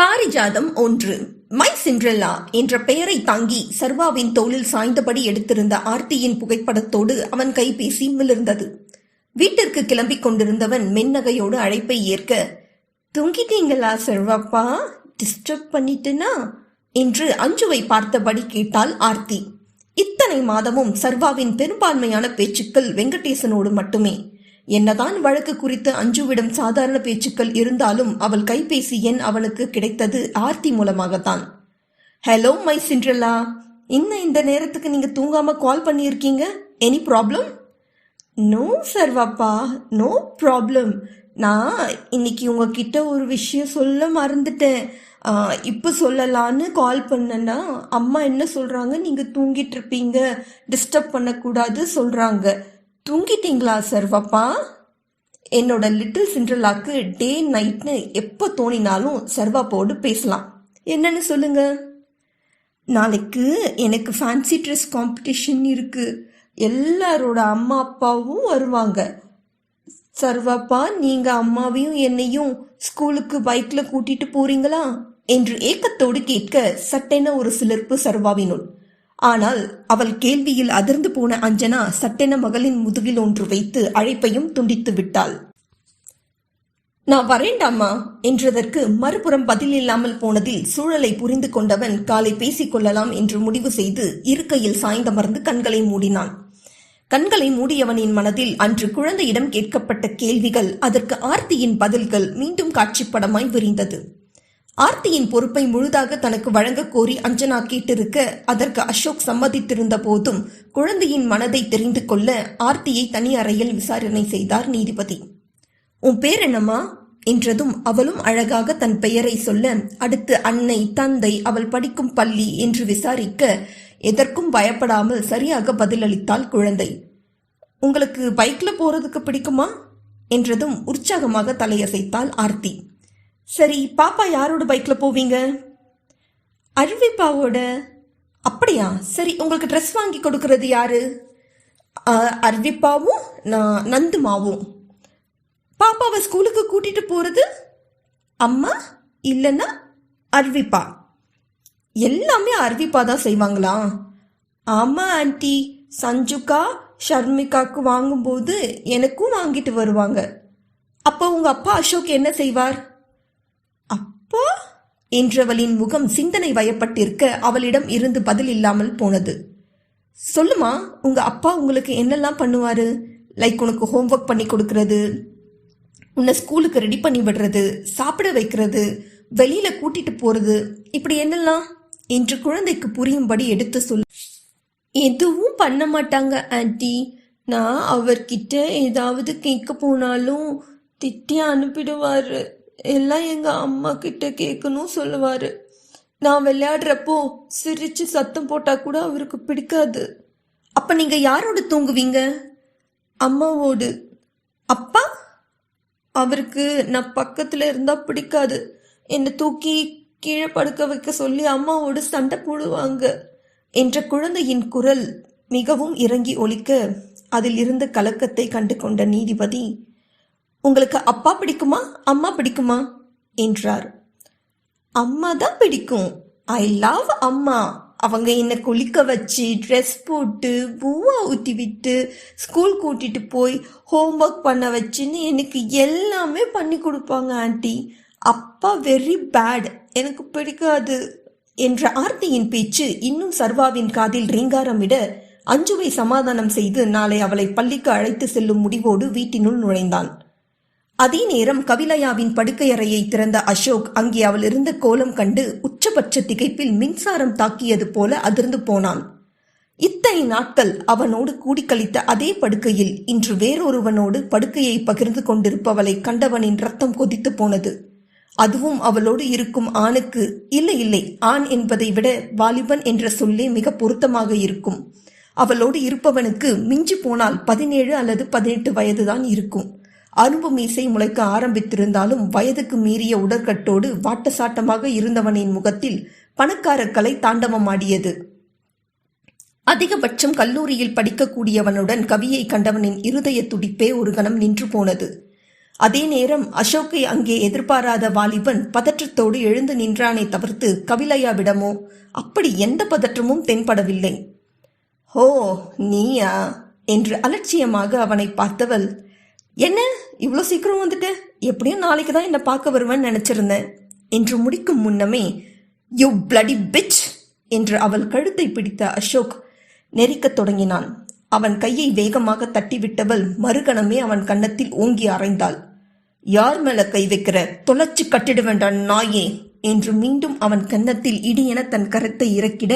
Parijatham 1. My Cinderella என்ற பெயரை தாங்கி சர்வாவின் தோளில் சாய்ந்தபடி எடுத்திருந்த ஆர்த்தியின் புகைப்படத்தோடு அவன் கைபேசி மிளிர்ந்தது. வீட்டிற்கு கிளம்பிக் கொண்டிருந்தவன் மென்னகையோடு அழைப்பை ஏற்க, தூங்கிட்டீங்களா சர்வாப்பா, டிஸ்டர்ப் பண்ணிட்டேனா என்று அஞ்சுவை பார்த்தபடி கேட்டாள் ஆர்த்தி. இத்தனை மாதமும் சர்வாவின் பெரும்பான்மையான பேச்சுக்கள் வெங்கடேசனோடு மட்டுமே. என்னதான் வழக்கு குறித்து அஞ்சுவிடம் சாதாரண பேச்சுக்கள் இருந்தாலும் அவள் கைபேசி எண் அவனுக்கு கிடைத்தது ஆர்த்தி மூலமாகத்தான். ஹலோ மை சிண்ட்ரெல்லா, இன்னும் இந்த நேரத்துக்கு நீங்க தூங்காம கால் பண்ணியிருக்கீங்க, எனி ப்ராப்ளம்? நோ சர்வாப்பா, நோ ப்ராப்ளம். நான் இன்னைக்கு உங்ககிட்ட ஒரு விஷயம் சொல்ல மறந்துட்டேன். இப்போ சொல்லலான்னு கால் பண்ணனா அம்மா என்ன சொல்றாங்க, நீங்க தூங்கிட்டு இருப்பீங்க, டிஸ்டர்ப் பண்ணக்கூடாது சொல்றாங்க. தூங்கிட்டீங்களா சர்வாப்பா? என்னோட லிட்டில் சிண்ட்ரெல்லாக்கு டே நைட்னு எப்போ தோணினாலும் சர்வாப்போடு பேசலாம். என்னன்னு சொல்லுங்க. நாளைக்கு எனக்கு ஃபேன்சி ட்ரெஸ் காம்படிஷன் இருக்கு. எல்லாரோட அம்மா அப்பாவும் வருவாங்க. சர்வாப்பா, நீங்க அம்மாவையும் என்னையும் ஸ்கூலுக்கு பைக்ல கூட்டிட்டு போறீங்களா என்று ஏக்கத்தோடு கேட்க சட்டென ஒரு சிலிர்ப்பு சர்வாவினுள். ஆனால் அவள் கேள்வியில் அதிர்ந்து போன அஞ்சனா சட்டென மகளின் முதுகில் ஒன்று வைத்து அழைப்பையும் துண்டித்து விட்டாள். நான் வரேண்டாமா என்றதற்கு மறுபுறம் பதில் இல்லாமல் போனதில் சூழலை புரிந்து கொண்டவன் காலை பேசிக்கொள்ளலாம் என்று முடிவு செய்து இருக்கையில் சாய்ந்தமர்ந்து கண்களை மூடினான். கண்களை மூடியவனின் மனதில் அன்று குழந்தையிடம் கேட்கப்பட்ட கேள்விகள், அதற்கு ஆர்த்தியின் பதில்கள் மீண்டும் காட்சிப்படமாய் விரிந்தது. ஆர்த்தியின் பொறுப்பை முழுதாக தனக்கு வழங்க கோரி அஞ்சனா கேட்டிருக்க அதற்கு அசோக் சம்மதித்திருந்த போதும் குழந்தையின் மனதை தெரிந்து கொள்ள ஆர்த்தியை தனி அறையில் விசாரணை செய்தார் நீதிபதி. உன் பேர் என்னம்மா என்றதும் அவளும் அழகாக தன் பெயரை சொல்ல, அடுத்து அன்னை, தந்தை, அவள் படிக்கும் பள்ளி என்று விசாரிக்க எதற்கும் பயப்படாமல் சரியாக பதிலளித்தாள் குழந்தை. உங்களுக்கு பைக்ல போறதுக்கு பிடிக்குமா என்றதும் உற்சாகமாக தலையசைத்தாள் ஆர்த்தி. சரி, பாப்பா யாரோட பைக்ல போவீங்க? அருவிப்பாவோட. அப்படியா, சரி, உங்களுக்கு ட்ரெஸ் வாங்கி கொடுக்கறது யாரு? அருவிப்பாவும் நந்துமாவும். பாப்பாவை ஸ்கூலுக்கு கூட்டிட்டு போறது அம்மா இல்லைன்னா அருவிப்பா? எல்லாமே அருவிப்பா தான் செய்வாங்களா? ஆமா ஆன்டி, சஞ்சுக்கா ஷர்மிகாக்கு வாங்கும்போது எனக்கும் வாங்கிட்டு வருவாங்க. அப்போ உங்க அப்பா அசோக் என்ன செய்வார்? அப்பா என்றவளின் முகம் சிந்தனை வயப்பட்டிருக்க அவளிடம் இருந்து பதில் இல்லாமல் போனது. சொல்லுமா, உங்க அப்பா உங்களுக்கு என்னெல்லாம் பண்ணுவாரு? லைக் உனக்கு ஹோம்ஒர்க் பண்ணி கொடுக்கறது, உன்னை ஸ்கூலுக்கு ரெடி பண்ணி விடுறது, சாப்பிட வைக்கிறது, வெளியில கூட்டிட்டு போறது, இப்படி என்னெல்லாம் என்று குழந்தைக்கு புரியும்படி எடுத்து சொல்லு. எதுவும் பண்ண மாட்டாங்க ஆன்டி. நான் அவர்கிட்ட ஏதாவது கேட்க போனாலும் திட்டி அனுப்பிடுவாரு. எல்லாம் எங்க அம்மா கிட்ட கேட்கணும் சொல்லுவாரு. நான் விளையாடுறப்போ சிரிச்சு சத்தம் போட்டா கூட அவருக்கு பிடிக்காது. அப்ப நீங்க யாரோடு தூங்குவீங்க? அம்மாவோடு. அப்பா? அவருக்கு நான் பக்கத்துல இருந்தா பிடிக்காது. என்னை தூக்கி கீழே படுக்க வைக்க சொல்லி அம்மாவோடு சண்டை போடுவாங்க என்ற குழந்தையின் குரல் மிகவும் இறங்கி ஒலிக்க அதில் இருந்த கலக்கத்தை கண்டு கொண்ட நீதிபதி, உங்களுக்கு அப்பா பிடிக்குமா அம்மா பிடிக்குமா என்றார். அம்மா தான் பிடிக்கும். ஐ லவ் அம்மா. அவங்க என்னை குளிக்க வச்சு ட்ரெஸ் போட்டு பூவா ஊற்றி விட்டு ஸ்கூல் கூட்டிட்டு போய் ஹோம்ஒர்க் பண்ண வச்சுன்னு எனக்கு எல்லாமே பண்ணி கொடுப்பாங்க ஆன்டி. அப்பா வெரி பேட், எனக்கு பிடிக்காது என்ற ஆர்த்தியின் பேச்சு இன்னும் சர்வாவின் காதில் ரீங்காரமிட அஞ்சுவை சமாதானம் செய்து நாளை அவளை பள்ளிக்கு அழைத்து செல்லும் முடிவோடு வீட்டினுள் நுழைந்தான். அதே நேரம் கவிலயாவின் படுக்கையறையை திறந்த அசோக் அங்கே அவள் இருந்த கோலம் கண்டு உச்சபட்ச திகைப்பில் மின்சாரம் தாக்கியது போல அதிர்ந்து போனான். இத்தனை நாட்கள் அவனோடு கூடி கழித்த அதே படுக்கையில் இன்று வேறொருவனோடு படுக்கையை பகிர்ந்து கொண்டிருப்பவளை கண்டவனின் ரத்தம் கொதித்து போனது. அதுவும் அவளோடு இருக்கும் ஆணுக்கு. இல்லை இல்லை, ஆண் என்பதை விட வாலிபன் என்ற சொல்லே மிக பொருத்தமாக இருக்கும். அவளோடு இருப்பவனுக்கு மிஞ்சி போனால் 17 அல்லது 18 வயதுதான் இருக்கும். அரும்பு மீசை முளைக்க ஆரம்பித்திருந்தாலும் வயதுக்கு மீறிய உடற்கட்டோடு வாட்டசாட்டமாக இருந்தவனின் முகத்தில் பணக்கார கலை தாண்டவமாடியது. அதிகபட்சம் கல்லூரியில் படிக்கக்கூடியவனுடன் கவியை கண்டவனின் இருதய துடிப்பே ஒரு கணம் நின்று போனது. அதே நேரம் அசோக்கை அங்கே எதிர்பாராத வாலிபன் பதற்றத்தோடு எழுந்து நின்றானே தவிர்த்து கவிலையாவிடமோ அப்படி எந்த பதற்றமும் தென்படவில்லை. "ஹோ, நீயா?" என்று அலட்சியமாக அவனை பார்த்தவள், "என்ன இவ்வளோ சீக்கிரம் வந்துட்ட? எப்படியும் நாளைக்கு தான் என்னை பார்க்க வருவேன்னு நினைச்சிருந்தேன்" என்று முடிக்கும் முன்னமே, "யூ பிளடி பிட்ச்" என்று அவள் கழுத்தை பிடித்த அசோக் நெரிக்கத் தொடங்கினான். அவன் கையை வேகமாக தட்டிவிட்டவள் மறுகணமே அவன் கன்னத்தில் ஓங்கி அறைந்தாள். "யார் மேல கை வைக்கிற? தொலைச்சு கட்டிட வேண்டாம் நாயே" என்று மீண்டும் அவன் கன்னத்தில் இடியென தன் கரத்தை இறக்கிட,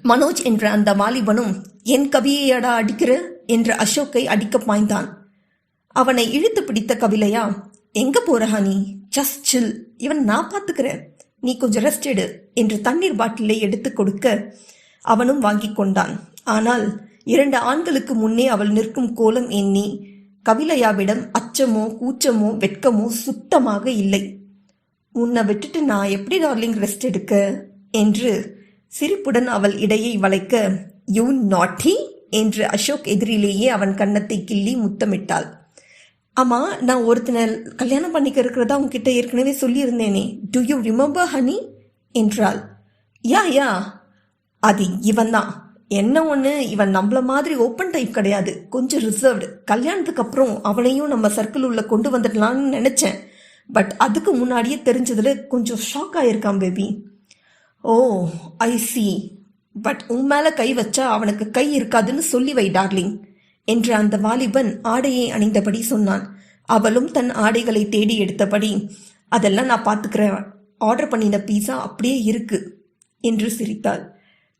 மனோஜ் என்ற அந்த வாலிபனும் "என் கவியையடா அடிக்கிற" என்று அசோக்கை அடிக்க பாய்ந்தான். அவனை இழுத்து பிடித்த கவிலையா, "எங்க போற ஹனி? ஜஸ்ட் சில், இவன் நான் பார்த்துக்கிறேன், நீ கொஞ்சம் ரெஸ்ட் எடு" என்று தண்ணீர் பாட்டிலை எடுத்து கொடுக்க அவனும் வாங்கி கொண்டான். ஆனால் 2 ஆண்களுக்கு முன்னே அவள் நிற்கும் கோலம் எண்ணி கவிலையாவிடம் அச்சமோ கூச்சமோ வெட்கமோ சுத்தமாக இல்லை. "உன்னை விட்டுட்டு நான் எப்படி டார்லிங் ரெஸ்ட் எடுக்க?" என்று சிரிப்புடன் அவள் இடையை வளைக்க, "யூ நாட்டி" என்று அசோக் எதிரிலேயே அவன் கன்னத்தை கிள்ளி முத்தமிட்டாள். "ஆமா, நான் ஒருத்தனை கல்யாணம் பண்ணிக்க இருக்கிறதா உன்கிட்ட ஏற்கனவே சொல்லியிருந்தேனே, டு யூ ரிமெம்பர் ஹனி?" என்றாள். யா, அது இவன் தான். என்ன ஒன்று, இவன் நம்மள மாதிரி ஓப்பன் டைப் கிடையாது, கொஞ்சம் ரிசர்வ்டு. கல்யாணத்துக்கு அப்புறம் அவனையும் நம்ம சர்க்கிள் உள்ள கொண்டு வந்துடலான்னு நினைச்சேன். பட் அதுக்கு முன்னாடியே தெரிஞ்சதுல கொஞ்சம் ஷாக் ஆயிருக்கான் baby. "Oh, I see. But உன் மேல கை வச்சா அவனுக்கு கை இருக்காதுன்னு சொல்லி வை டார்லிங்" என்று அந்த வாலிபன் ஆடையை அணிந்தபடி சொன்னான். அவளும் தன் ஆடைகளை தேடி எடுத்தபடி, "அதெல்லாம் நான் பார்த்துக்கிறேன், ஆர்டர் பண்ணின பீஸா அப்படியே இருக்கு" என்று சிரித்தாள்.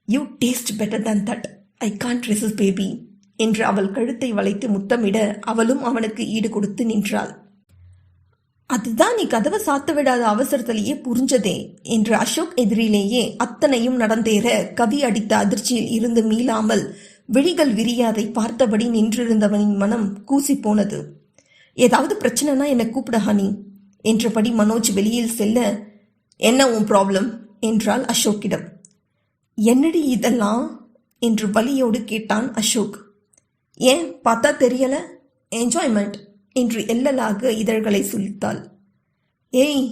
"You taste better than that, I can't resist baby" என்று அவள் கழுத்தை வளைத்து முத்தமிட அவளும் அவனுக்கு ஈடு கொடுத்து நின்றாள். "அதுதான் நீ கதவை சாத்த விடாத அவசரத்திலேயே புரிஞ்சதே" என்று அசோக் எதிரிலேயே அத்தனையும் நடந்தேற கவி அடித்த அதிர்ச்சியில் இருந்து மீளாமல் விழிகள் விரியாதை பார்த்தபடி நின்றிருந்தவனின் மனம் கூசி போனது. "ஏதாவது பிரச்சனைனா என்னை கூப்பிட ஹனி" என்றபடி மனோஜ் வெளியில் செல்ல, "என்ன உன் ப்ராப்ளம்?" என்றாள் அசோக்கிடம். "என்னடி இதெல்லாம்?" என்று வலியோடு கேட்டான் அசோக். "ஏன் பார்த்தா தெரியல? என்ஜாய்மெண்ட்" என்று எல்லலாக இதழ்களை சுழித்தாள். "ஏய்,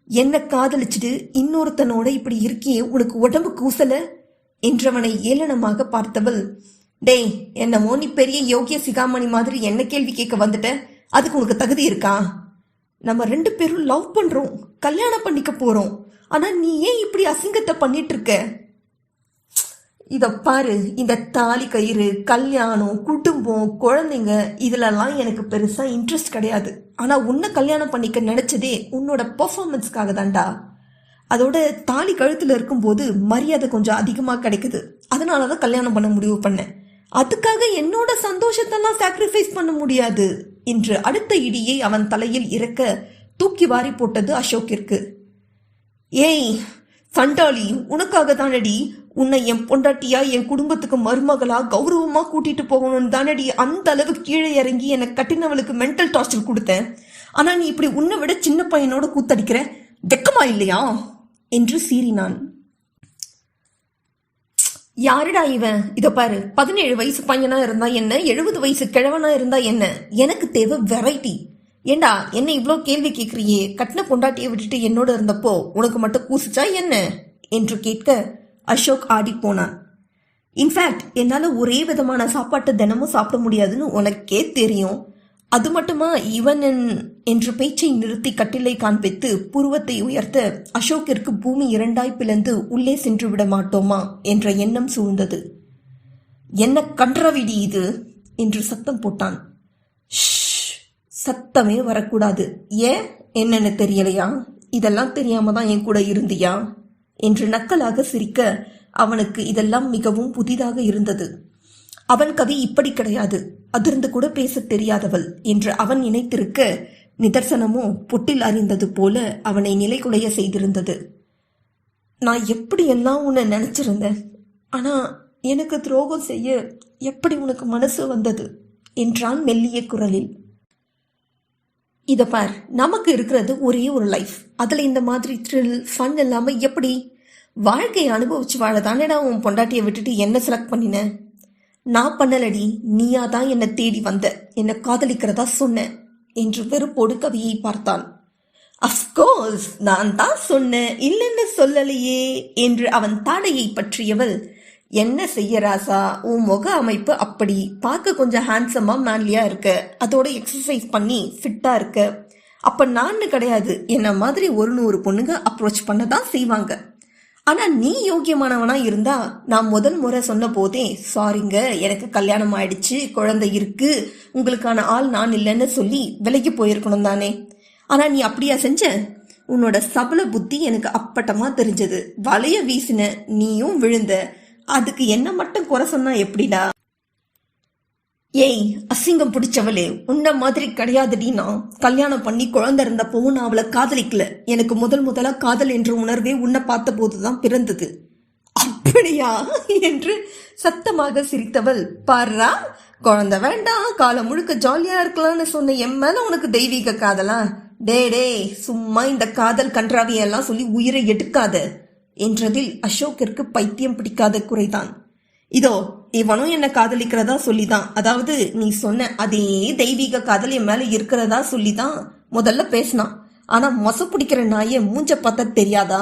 என்ன காதலிச்சுட்டு இன்னொருத்தனோட இப்படி இருக்கியே, உனக்கு உடம்பு கூசல?" என்றவனை ஏளனமாக பார்த்தவள், "டேய், என்னமோ நீ பெரிய யோகிய சிகாமணி மாதிரி என்ன கேள்வி கேட்க வந்துட்ட? அதுக்கு உனக்கு தகுதி இருக்கா? நம்ம 2 பேரும் லவ் பண்றோம், கல்யாணம் பண்ணிக்க போறோம். ஆனா நீ ஏன் இப்படி அசிங்கத்தை பண்ணிட்டு இருக்க? இத பாரு, இந்த தாலி கயிறு, கல்யாணம், குடும்பம், குழந்தைங்க இதுலலாம் எனக்கு பெருசா இன்ட்ரெஸ்ட் கிடையாது. ஆனா உன்னை கல்யாணம் பண்ணிக்க நினைச்சதே உன்னோட பெர்ஃபார்மன்ஸ்க்காக தான்டா. அதோட தாலி கழுத்துல இருக்கும்போது மரியாதை கொஞ்சம் அதிகமா கிடைக்குது, அதனாலதான் கல்யாணம் பண்ண முடிவு பண்ணேன். அதுக்காக என்னோட சந்தோஷத்தெல்லாம் சாக்ரிஃபைஸ் பண்ண முடியாது" என்று அடுத்த இடியை அவன் தலையில் இறக்க தூக்கி வாரி போட்டது அசோக்கிற்கு. "ஏய் சண்டாளி, உனக்காக தானடி உன்னை என் பொண்டாட்டியா, என் குடும்பத்துக்கு மருமகளா கௌரவமா கூட்டிட்டு போகணும்னு தானடி அந்த அளவு கீழே இறங்கி எனக்கு கட்டினவளுக்கு மென்டல் டார்ச்சர் கொடுத்தேன். ஆனா நீ இப்படி உன்னை விட சின்ன பையனோட கூத்தடிக்கிற, வெக்கமா இல்லையா?" என்று சீறினான். "யாருடா இவன்? இத பாரு, 17 வயசு பையனா இருந்தா என்ன, 70 வயசு கிழவனா இருந்தா என்ன, எனக்கு தேவை வெரைட்டி. ஏண்டா என்ன இவ்வளோ கேள்வி கேட்குறியே? கட்டின பொண்டாட்டியை விட்டுட்டு என்னோட இருந்தப்போ உனக்கு மட்டும் கூசிச்சா என்ன?" என்று கேட்க அசோக் ஆடி போனான். "இன்ஃபேக்ட் என்னால ஒரே விதமான சாப்பாட்டு தினமும் சாப்பிட முடியாதுன்னு உனக்கே தெரியும். அது மட்டுமா இவன் என்று பேச்சை நிறுத்தி கட்டிலை காண்பித்து புருவத்தை உயர்த்த அசோக்கிற்கு பூமி 2ஆய் பிளந்து உள்ளே சென்று விட மாட்டோமா என்ற எண்ணம் சூழ்ந்தது. "என்ன கன்றவிடி இது?" என்று சத்தம் போட்டான். "சத்தமே வரக்கூடாது. ஏன், என்னன்னு தெரியலையா? இதெல்லாம் தெரியாம தான் என் கூட இருந்தியா?" என்று நக்கலாக சிரிக்க அவனுக்கு இதெல்லாம் மிகவும் புதிதாக இருந்தது. அவன் கவி இப்படி கிடையாது, அதிர்ந்து கூட பேச தெரியாதவள் என்று அவன் நினைத்திருக்க, நிதர்சனமோ பொட்டில் அறிந்தது போல அவனை நிலைகுலைய செய்திருந்தது. "நான் எப்படியெல்லாம் உன்னை நினைச்சிருந்தேன், ஆனா எனக்கு துரோகம் செய்ய எப்படி உனக்கு மனசு வந்தது?" என்றான் மெல்லிய குரலில். "இத பார், நமக்கு இருக்கிறது ஒரே ஒரு லைஃப், அதுல இந்த மாதிரி த்ரில் ஃபன் இல்லாம எப்படி? வாழ்க்கையை அனுபவிச்சு வாழ தானேடா உன் பொண்டாட்டியை விட்டுட்டு என்ன செலக்ட் பண்ணின. நான் பண்ணலடி, நீயா தான் என்னை தேடி வந்த, என்னை காதலிக்கிறதா சொன்ன" என்று வெறுப்போடு கவியை பார்த்தான். அஃப்கோர்ஸ், நான் தான் சொன்னேன், இல்லைன்னு சொல்லலையே என்று அவன் தாடையை பற்றியவள், என்ன செய்ய ராசா, உன் முக அமைப்பு அப்படி, பார்க்க கொஞ்சம் ஹேண்ட்ஸமா மேன்லியா இருக்க, அதோட எக்ஸசைஸ் பண்ணி ஃபிட்டா இருக்க. அப்ப நான் கிடையாது, என்ன மாதிரி 100 பொண்ணுங்க அப்ரோச் பண்ணதான் செய்வாங்க. ஆனா நீ யோக்கியமானவனா இருந்தா நான் முதல் முறை சொன்ன போதே, சாரிங்க எனக்கு கல்யாணம் ஆயிடுச்சு, குழந்தை இருக்கு, உங்களுக்கான ஆள் நான் இல்லைன்னு சொல்லி விலைக்கு போயிருக்கணும் தானே. ஆனா நீ அப்படியா செஞ்ச? உன்னோட சபல புத்தி எனக்கு அப்பட்டமா தெரிஞ்சது. வலைய வீசின, நீயும் விழுந்த. அதுக்கு என்ன மட்டும் குறை சொன்னா எப்படிடா? ஏய் அசிங்கம் பிடிச்சவளே, உன்ன மாதிரி கிடையாதுடி. நான் கல்யாணம் பண்ணி குழந்தை இருந்தப்பவும் நான் அவளை காதலிக்கல. எனக்கு முதலா காதல் என்ற உணர்வே உன்னை பார்த்த போதுதான் பிறந்தது. அப்படியா என்று சத்தமாக சிரித்தவள், பாருடா, குழந்தை வேண்டாம், காலம் முழுக்க ஜாலியா இருக்கலாம்னு சொன்ன என் மேல உனக்கு தெய்வீக காதலா? டே சும்மா இந்த காதல் கன்றாவியெல்லாம் சொல்லி உயிரை எடுக்காத என்றதில் அசோக்கிற்கு பைத்தியம் பிடிக்காத குறைதான். இதோ இவனும் என்ன காதலிக்கிறதா சொல்லிதான், அதாவது நீ சொன்ன அதே தெய்வீக காதல் என் மேல இருக்கிறதா சொல்லிதான் முதல்ல பேசினான். ஆனா மொச பிடிக்கிற நாய மூஞ்ச பார்த்தா தெரியாதா?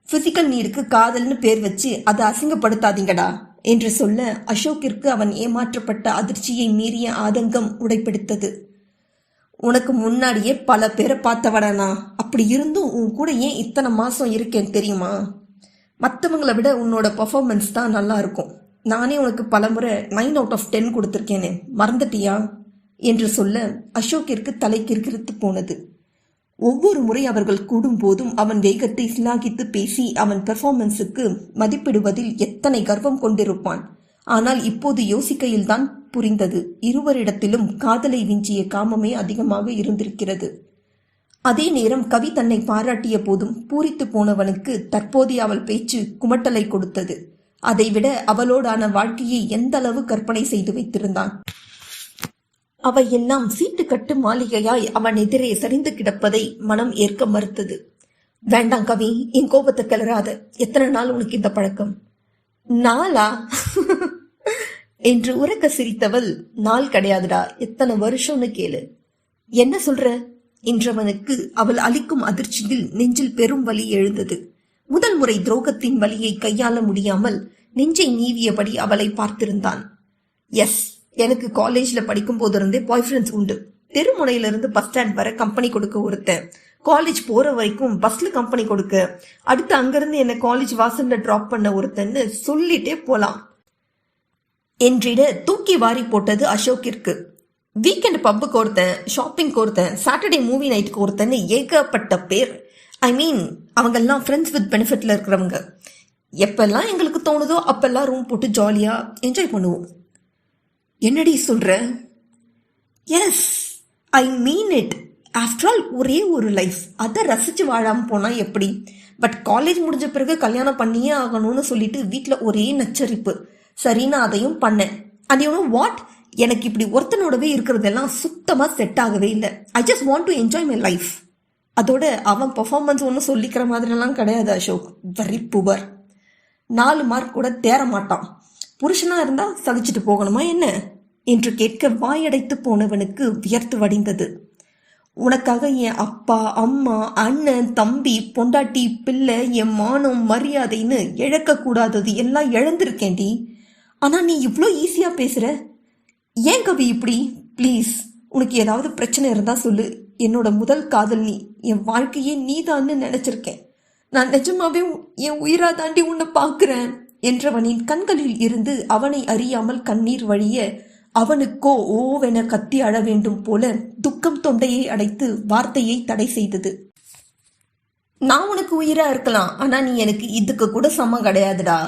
பிசிக்கல் நீடுக்கு காதல்னு பேர் வச்சு அதை அசிங்கப்படுத்தாதீங்கடா என்று சொல்ல அசோக்கிற்கு அவன் ஏமாற்றப்பட்ட அதிர்ச்சியை மீறிய ஆதங்கம் உடைப்படுத்தது. உனக்கு முன்னாடியே பல பேரை பார்த்தவடனா, அப்படி இருந்தும் உன் கூட ஏன் இத்தனை மாசம் இருக்கேன் தெரியுமா? மற்றவங்களை விட உன்னோட பர்ஃபார்மன்ஸ் தான் நல்லா இருக்கும். நானே உனக்கு பலமுறை 9 out of 10 கொடுத்துருக்கேனே, மறந்துட்டியா என்று சொல்ல அசோக்கிற்கு தலை கிறுகிறுத்து போனது. ஒவ்வொரு முறை அவர்கள் கூடும் போதும் அவன் வேகத்தை சிலாகித்து பேசி அவன் பெர்ஃபார்மன்ஸுக்கு மதிப்பிடுவதில் எத்தனை கர்வம் கொண்டிருப்பான். ஆனால் இப்போது யோசிக்கையில் தான் புரிந்தது, இருவரிடத்திலும் காதலை விஞ்சிய காமமே அதிகமாக இருந்திருக்கிறது. அதே நேரம் கவி தன்னை பாராட்டிய போதும் பூரித்து போனவனுக்கு தற்போதைய அவள் பேச்சு குமட்டலை கொடுத்தது. அதைவிட அவளோடான வாழ்க்கையை எந்த அளவு கற்பனை செய்து வைத்திருந்தான். அவையெல்லாம் சீட்டு கட்டு மாளிகையாய் அவன் எதிரே சரிந்து கிடப்பதை மனம் ஏற்க மறுத்தது. வேண்டாம் கவி, என் கோபத்தை கிளறாத. எத்தனை நாள் உனக்கு இந்த பழக்கம்? நாளா என்று உரக்க சிரித்தவள், நாள் கிடையாதுடா, எத்தனை வருஷம்னு கேளு. என்ன சொல்ற என்றவனுக்கு அவள் அளிக்கும் அதிர்ச்சியில் நெஞ்சில் பெரும் வலி எழுந்தது. முதல் முறை துரோகத்தின் வலியை கையாள முடியாமல் நெஞ்சை நீவியபடி அவளை பார்த்திருந்தான். எஸ், எனக்கு காலேஜ்ல படிக்கும் போது இருந்தே பாய் ஃப்ரெண்ட்ஸ் உண்டு. தெருமுனையிலிருந்து பஸ் ஸ்டாண்ட் வர கம்பெனி கொடுக்க ஒருத்தன், காலேஜ் போற வரைக்கும் பஸ்ல கம்பெனி கொடுக்க, அடுத்து அங்கிருந்து என்ன காலேஜ் வாசல்ல டிராப் பண்ண ஒருத்தன்னு சொல்லிட்டே போலாம் என்றிட தூக்கி வாரி போட்டது அசோக்கிற்கு. வீக்கெண்ட் பப்புக்கு ஒருத்தன், ஷாப்பிங்க்கு ஒருத்தன், சாட்டர்டே மூவி நைட்டுக்கு ஒருத்தன்னு ஏகப்பட்ட பேர். ஐ மீன், அவங்கெல்லாம் ஃப்ரெண்ட்ஸ் வித் பெனிஃபிட்ல இருக்கிறவங்க. எப்பெல்லாம் எங்களுக்கு தோணுதோ அப்பெல்லாம் ரூம் போட்டு ஜாலியா என்ஜாய் பண்ணுவோம். என்னடி சொல்ற? Yes, I mean it. After all ஒரே ஒரு லைஃப், அதை ரசிச்சு வாழாம போனா எப்படி? பட் காலேஜ் முடிஞ்ச பிறகு கல்யாணம் பண்ணியே ஆகணும்னு சொல்லிட்டு வீட்டில் ஒரே நச்சரிப்பு. சரின்னு அதையும் பண்ணேன். அண்ட் யூ நோ வாட், எனக்கு இப்படி ஒருத்தனோடவே இருக்கிறதெல்லாம் சுத்தமா செட் ஆகவே இல்லை. I just want to enjoy my life. அதோட அவன் பர்ஃபார்மன்ஸ் ஒன்றும் சொல்லிக்கிற மாதிரிலாம் கிடையாது அசோக். Very poor. 4 மார்க் கூட தேர மாட்டான். புருஷனா இருந்தா சகிச்சுட்டு போகணுமா என்ன என்று கேட்க வாயடைத்து போனவனுக்கு வியர்த்து வடிந்தது. உனக்காக என் அப்பா, அம்மா, அண்ணன், தம்பி, பொண்டாட்டி, பிள்ளை, என் மானம், மரியாதைன்னு இழக்க கூடாதது எல்லாம் இழந்திருக்கேன்டி. ஆனா நீ இவ்வளோ ஈஸியா பேசுற. ஏன் கவி இப்படி? ப்ளீஸ், உனக்கு ஏதாவது பிரச்சனை இருந்தா சொல்லு. என்னோட முதல் காதல் நீ, என் வாழ்க்கையே நீதான்னு நினைச்சிருக்கேன். நான் நிஜமாவே என் உயிரா தாண்டி உன்னை பார்க்கிறேன் என்றவனின் கண்களில் இருந்து அவனை அறியாமல் கண்ணீர் வழிய அவனுக்கோ ஓவென கத்தி அழ வேண்டும் போல துக்கம் தொண்டையை அடைத்து வார்த்தையை தடை செய்தது. நான் உனக்கு உயிரா இருக்கலாம், ஆனா நீ எனக்கு இதுக்கு கூட சமம் கிடையாதுடா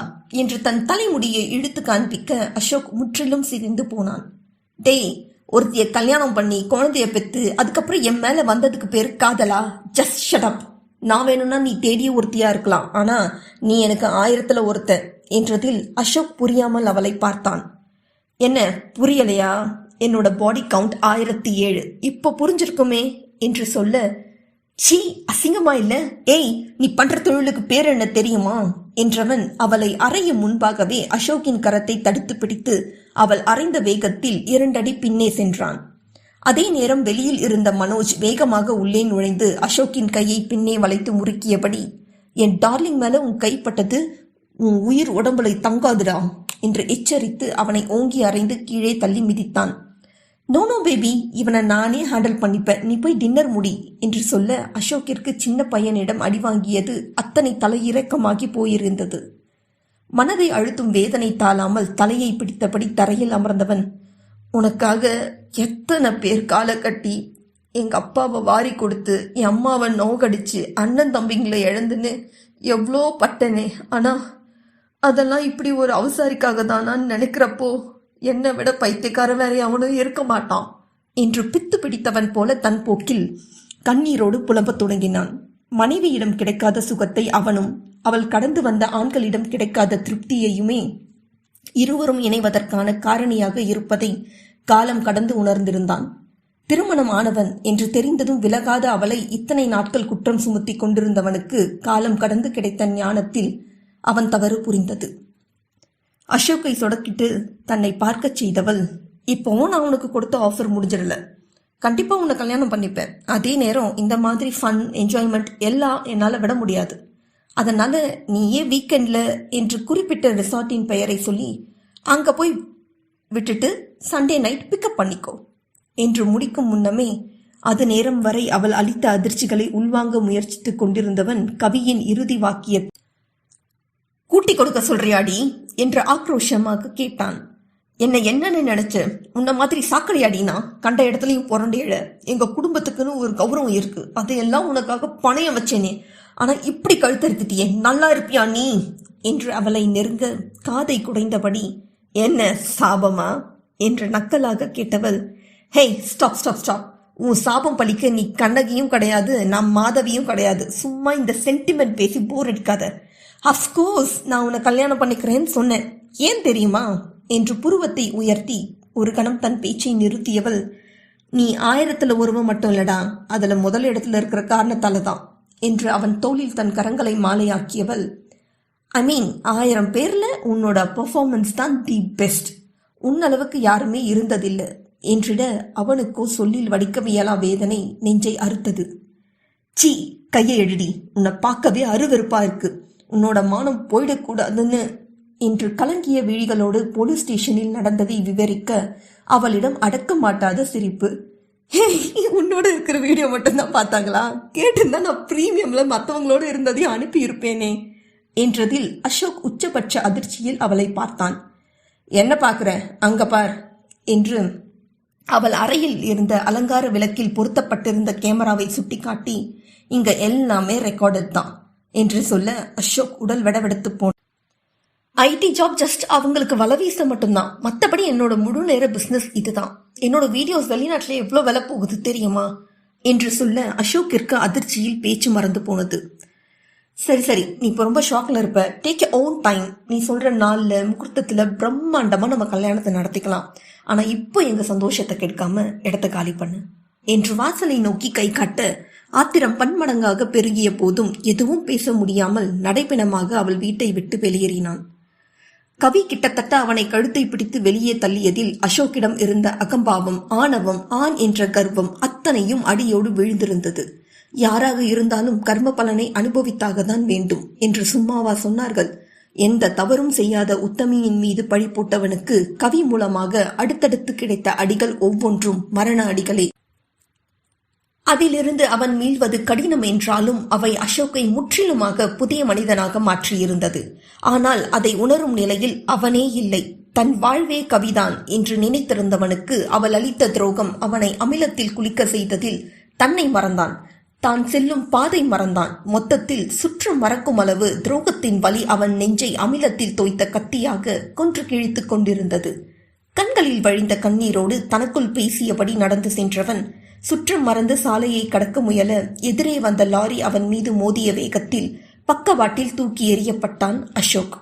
என்று தன் தலைமுடியை இழுத்து காண்பிக்க அசோக் முற்றிலும் சிரிந்து போனான். டேய், ஒருத்திய கல்யாணம் பண்ணி குழந்தைய பெத்து அதுக்கப்புறம் என் மேல வந்ததுக்கு பேர் காதலா? Just shut up. நான் வேணும்னா நீ தேடிய ஒருத்தியா இருக்கலாம், ஆனா நீ எனக்கு 1000ல் ஒருத்தன் என்றதில் அசோக் புரியாமல் அவளை பார்த்தான். என்ன புரியலையா? என்னோட பாடி கவுண்ட் 1007. இப்போ புரிஞ்சிருக்குமே என்று சொல்ல, சீ, அசிங்கமா இல்ல? ஏய், நீ பண்ற தொழிலுக்கு பேர் என்ன தெரியுமா என்றவன் அவளை அறையும் முன்பாகவே அசோக்கின் கரத்தை தடுத்து பிடித்து அவள் அறைந்த வேகத்தில் 2 அடி பின்னே சென்றான். அதே நேரம் வெளியில் இருந்த மனோஜ் வேகமாக உள்ளே நுழைந்து அசோக்கின் கையை பின்னே வளைத்து முறுக்கியபடி, என் டார்லிங் மேல உன் கைப்பட்டது உன் உயிர் உடம்புல தங்காதுடா என்று எச்சரித்து அவனை ஓங்கி அறைந்து கீழே தள்ளி மிதித்தான். நோ பேபி, இவனை நானே ஹேண்டில் பண்ணிப்பேன், நீ போய் டின்னர் முடி என்று சொல்ல அசோக்கிற்கு சின்ன பையனிடம் அடிவாங்கியது அத்தனை தலையிறக்கமாகி போயிருந்தது. மனதை அழுத்தும் வேதனை தாளாமல் தலையை பிடித்தபடி தரையில் அமர்ந்தவன், உனக்காக எத்தனை பேர் காலை கட்டி எங்க அப்பாவை வாரி கொடுத்து என் அம்மாவை நோகடிச்சு அண்ணன் தம்பிங்களை இழந்துன்னு எவ்வளோ பட்டனே. ஆனா அதெல்லாம் இப்படி ஒரு அவசாரிக்காக தானான்னு நினைக்கிறப்போ என்னை விட பைத்தியக்கார வேற அவனும் இருக்க மாட்டான் என்று பித்து பிடித்தவன் போல தன் போக்கில் கண்ணீரோடு புலம்பத் தொடங்கினான். மனைவியிடம் கிடைக்காத சுகத்தை அவனும் அவள் கடந்து வந்த ஆண்களிடம் கிடைக்காத திருப்தியையுமே இருவரும் இணைவதற்கான காரணியாக இருப்பதை காலம் கடந்து உணர்ந்திருந்தான். திருமணம் ஆனவன் என்று தெரிந்ததும் விலகாத அவளை இத்தனை நாட்கள் குற்றம் சுமத்தி கொண்டிருந்தவனுக்கு காலம் கடந்து கிடைத்த ஞானத்தில் அவன் தவறு புரிந்தது. அசோக்கை சொடக்கிட்டு தன்னை பார்க்க செய்தவள், இப்போ நான் உனக்கு கொடுத்த ஆஃபர் முடிஞ்சிடல, கண்டிப்பா உன்னை கல்யாணம் பண்ணிப்பேன். அதே நேரம் இந்த மாதிரி ஃபன் என்ஜாய்மெண்ட் எல்லாம் என்னால் விட முடியாது. அதனால நீயே வீக்கெண்ட்ல என்று குறிப்பிட்ட ரிசார்ட்டின் பெயரை சொல்லி அங்க போய் விட்டுட்டு சண்டே நைட் பிக்கப் பண்ணிக்கோ என்று முடிக்கும் முன்னமே அது நேரம் வரை அவள் அளித்த அதிர்ச்சிகளை உள்வாங்க முயற்சித்துக் கொண்டிருந்தவன் கவியின் இறுதி வாக்கிய கூட்டி கொடுக்க சொல்றியாடி என்று ஆக்ரோஷமாக கேட்டான். என்னன்னு நினைச்ச? உன்ன மாதிரி சாக்கடையாடினா கண்ட இடத்துலயும் புரண்டேழ. எங்க குடும்பத்துக்குன்னு ஒரு கௌரவம் இருக்கு, அதையெல்லாம் உனக்காக பணையம் வச்சேனே. ஆனா இப்படி கழுத்தறுத்துட்டியே, நல்லா இருப்பியா நீ என்று அவளை நெருங்க காதை குடைந்தபடி, என்ன சாபமா என்று நக்கலாக கேட்டவள், ஹே ஸ்டாப் ஸ்டாப் ஸ்டாப், உன் சாபம் பழிக்க நீ கண்ணகியும் கிடையாது, நான் மாதவியும் கிடையாது. சும்மா இந்த சென்டிமெண்ட் பேசி போர் அடிக்காத. அஃப்கோர்ஸ் நான் உன்னை கல்யாணம் பண்ணிக்கிறேன்னு சொன்னேன், ஏன் தெரியுமா என்று புருவத்தை உயர்த்தி ஒரு கணம் தன் பேச்சை நிறுத்தியவள், நீ 1000ல் ஒருவன் மட்டும் இல்லடா, அதுல முதல் இடத்துல இருக்கிற காரணத்தால தான் என்று அவன் தோளில் தன் கரங்களை மாலையாக்கியவள், ஐ மீன் 1000 பேர்ல உன்னோட பெர்ஃபார்மன்ஸ் தான் தி பெஸ்ட், உன்னளவுக்கு யாருமே இருந்ததில்லை என்றிட அவனுக்கோ சொல்லில் வடிக்கவியலா வேதனை நெஞ்சை அறுத்தது. சீ, கையை எழுடி, உன்னை பார்க்கவே அருவெறுப்பா இருக்கு, உன்னோட மானம் போயிடக்கூடாதுன்னு என்று கலங்கிய விழிகளோடு போலீஸ் ஸ்டேஷனில் நடந்ததை விவரிக்க அவளிடம் அடக்க மாட்டாத சிரிப்பு. உன்னோட இருக்கிற வீடியோ மட்டும்தான் பார்த்தாங்களா? கேட்டிருந்தா நான் பிரீமியம்ல மற்றவங்களோடு இருந்ததையும் அனுப்பி இருப்பேனே என்றதில் அசோக் உச்சபட்ச அதிர்ச்சியில் அவளை பார்த்தான். என்ன பார்க்கிற, அங்க பார் என்று அவள் அறையில் இருந்த அலங்கார விளக்கில் பொருத்தப்பட்டிருந்த கேமராவை சுட்டிக்காட்டி, இங்க எல்லாமே ரெக்கார்டட் தான் என்று சொல்ல அசோக் உடல் வெடவெடுத்து போனான். ஐடி ஜாப் ஜஸ்ட் அவங்களுக்கு வலவீச மட்டும்தான், மற்றபடி என்னோட முழு நேர பிசினஸ் இதுதான். என்னோட வீடியோஸ் வெளிநாட்டிலே எவ்வளோ விலை போகுது தெரியுமா என்று சொல்ல அசோக்கிற்கு அதிர்ச்சியில் பேச்சு மறந்து போனது. சரி, நீ இப்போ ரொம்ப ஷாக்ல இருப்ப, டேக் யூர் ஓன் டைம். நீ சொல்ற நாள்ல முகூர்த்தத்துல பிரம்மாண்டமா நம்ம கல்யாணத்தை நடத்திக்கலாம். ஆனா இப்போ எங்க சந்தோஷத்தை கெடுக்காம இடத்த காலி பண்ணு என்று வாசலை நோக்கி கை காட்ட ஆத்திரம் பன்மடங்காக பெருகிய போதும் எதுவும் பேச முடியாமல் நடைபெணமாக அவள் வீட்டை விட்டு வெளியேறினான். கவி கிட்டத்தட்ட அவனை கழுத்தை பிடித்து வெளியே தள்ளியதில் அசோக்கிடம் இருந்த அகம்பாவம், ஆணவம், ஆண் என்ற கர்வம் அத்தனையும் அடியோடு விழுந்திருந்தது. யாராக இருந்தாலும் கர்ம பலனை அனுபவித்தாக தான் வேண்டும் என்று சும்மாவா சொன்னார்கள்? எந்த தவறும் செய்யாத உத்தமியின் மீது பழி போட்டவனுக்கு கவி மூலமாக அடுத்தடுத்து கிடைத்த அடிகள் ஒவ்வொன்றும் மரண அடிகளே. அதிலிருந்து அவன் மீள்வது கடினம் என்றாலும் அவை அசோக்கை முற்றிலுமாக புதிய மனிதனாக மாற்றியிருந்தது. ஆனால் அதை உணரும் நிலையில் அவனே இல்லை, தன் வாழ்வே கவிதான் என்று நினைத்திருந்தவனுக்கு அவள் அளித்த துரோகம் அவனை அமிலத்தில் குளிக்க செய்ததில் தன்னை மறந்தான். தான் செல்லும் பாதை மறந்தான். மொத்தத்தில் சுற்றம் மறக்கும் அளவு துரோகத்தின் வலி அவன் நெஞ்சை அமிலத்தில் தோய்த்த கத்தியாக கொன்று கிழித்துக் கொண்டிருந்தது. கண்களில் வழிந்த கண்ணீரோடு தனக்குள் பேசியபடி நடந்து சென்றவன் சுற்றம் மறந்து சாலையை கடக்க முயல எதிரே வந்த லாரி அவன் மீது மோதிய வேகத்தில் பக்கவாட்டில் தூக்கி எறியப்பட்டான் அசோக்.